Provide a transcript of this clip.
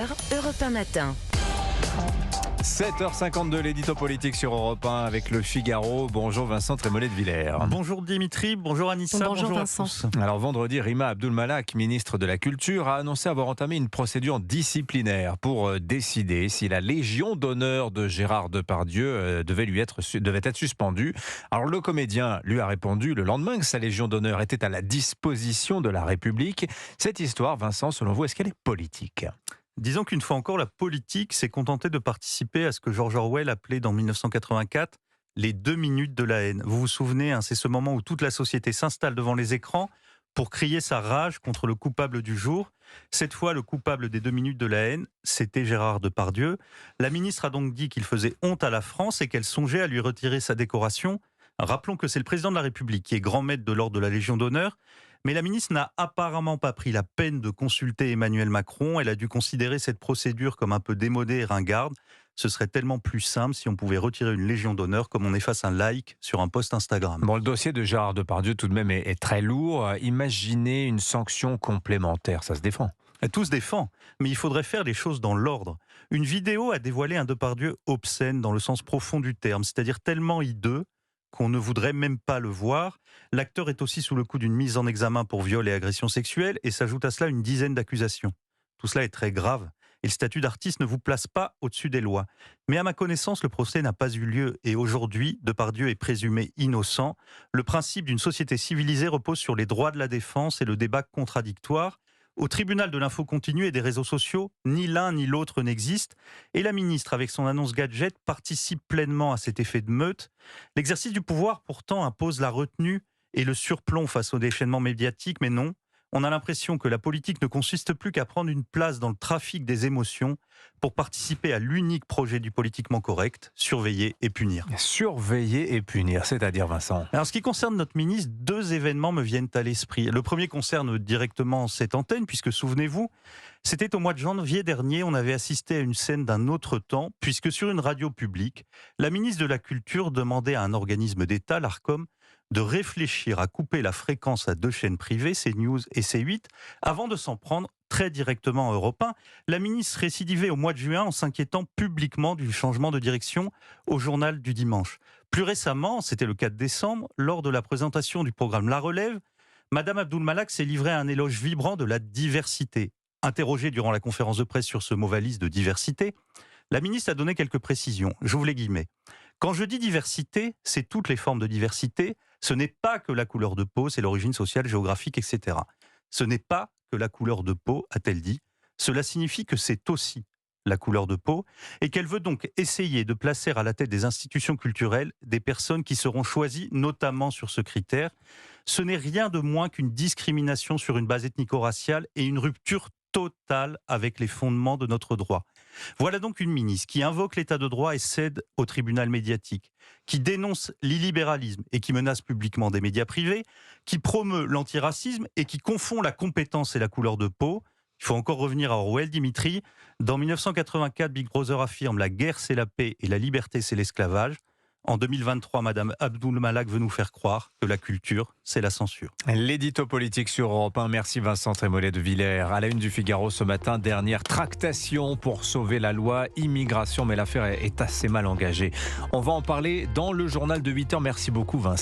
Europe 1 matin. 7h52, l'édito politique sur Europe 1 avec Le Figaro. Bonjour Vincent Trémollet de Villers. Bonjour Dimitri, bonjour Anissa, Bonjour Vincent. Vincent. À tous. Alors vendredi, Rima Abdul-Malak, ministre de la Culture, a annoncé avoir entamé une procédure disciplinaire pour décider si la Légion d'honneur de Gérard Depardieu devait être suspendue. Alors le comédien lui a répondu le lendemain que sa Légion d'honneur était à la disposition de la République. Cette histoire, Vincent, selon vous, est-ce qu'elle est politique ? Disons qu'une fois encore, la politique s'est contentée de participer à ce que George Orwell appelait dans 1984 les 2 minutes de la haine. Vous vous souvenez, c'est ce moment où toute la société s'installe devant les écrans pour crier sa rage contre le coupable du jour. Cette fois, le coupable des 2 minutes de la haine, c'était Gérard Depardieu. La ministre a donc dit qu'il faisait honte à la France et qu'elle songeait à lui retirer sa décoration. Rappelons que c'est le président de la République qui est grand maître de l'ordre de la Légion d'honneur. Mais la ministre n'a apparemment pas pris la peine de consulter Emmanuel Macron. Elle a dû considérer cette procédure comme un peu démodée et ringarde. Ce serait tellement plus simple si on pouvait retirer une Légion d'honneur comme on efface un like sur un post Instagram. Bon, le dossier de Gérard Depardieu tout de même est très lourd. Imaginez une sanction complémentaire, ça se défend. Tout se défend, mais il faudrait faire les choses dans l'ordre. Une vidéo a dévoilé un Depardieu obscène dans le sens profond du terme, c'est-à-dire tellement hideux qu'on ne voudrait même pas le voir. L'acteur est aussi sous le coup d'une mise en examen pour viol et agression sexuelle et s'ajoute à cela une dizaine d'accusations. Tout cela est très grave et le statut d'artiste ne vous place pas au-dessus des lois. Mais à ma connaissance, le procès n'a pas eu lieu et aujourd'hui, Depardieu est présumé innocent. Le principe d'une société civilisée repose sur les droits de la défense et le débat contradictoire. Au tribunal de l'info continue et des réseaux sociaux, ni l'un ni l'autre n'existe. Et la ministre, avec son annonce gadget, participe pleinement à cet effet de meute. L'exercice du pouvoir, pourtant, impose la retenue et le surplomb face au déchaînement médiatique, mais non. On a l'impression que la politique ne consiste plus qu'à prendre une place dans le trafic des émotions pour participer à l'unique projet du politiquement correct, surveiller et punir. Surveiller et punir, c'est-à-dire Vincent. Alors, en ce qui concerne notre ministre, 2 événements me viennent à l'esprit. Le premier concerne directement cette antenne, puisque souvenez-vous, c'était au mois de janvier dernier, on avait assisté à une scène d'un autre temps, puisque sur une radio publique, la ministre de la Culture demandait à un organisme d'État, l'Arcom, de réfléchir à couper la fréquence à 2 chaînes privées, CNews et C8, avant de s'en prendre très directement à Europe 1. La ministre récidivait au mois de juin en s'inquiétant publiquement du changement de direction au journal du dimanche. Plus récemment, c'était le 4 décembre, lors de la présentation du programme La Relève, Madame Abdul-Malak s'est livrée à un éloge vibrant de la diversité. Interrogée durant la conférence de presse sur ce mot valise de diversité, la ministre a donné quelques précisions. J'ouvre les guillemets. Quand je dis diversité, c'est toutes les formes de diversité. Ce n'est pas que la couleur de peau, c'est l'origine sociale, géographique, etc. Ce n'est pas que la couleur de peau, a-t-elle dit. Cela signifie que c'est aussi la couleur de peau et qu'elle veut donc essayer de placer à la tête des institutions culturelles des personnes qui seront choisies notamment sur ce critère. Ce n'est rien de moins qu'une discrimination sur une base ethnico-raciale et une rupture totale avec les fondements de notre droit. Voilà donc une ministre qui invoque l'état de droit et cède au tribunal médiatique, qui dénonce l'illibéralisme et qui menace publiquement des médias privés, qui promeut l'antiracisme et qui confond la compétence et la couleur de peau. Il faut encore revenir à Orwell, Dimitri. Dans 1984, Big Brother affirme « la guerre c'est la paix et la liberté c'est l'esclavage ». En 2023, Madame Abdul-Malak veut nous faire croire que la culture, c'est la censure. L'édito politique sur Europe 1. Merci Vincent Trémollet de Villers. À la une du Figaro ce matin, dernière tractation pour sauver la loi immigration. Mais l'affaire est assez mal engagée. On va en parler dans le journal de 8h. Merci beaucoup Vincent.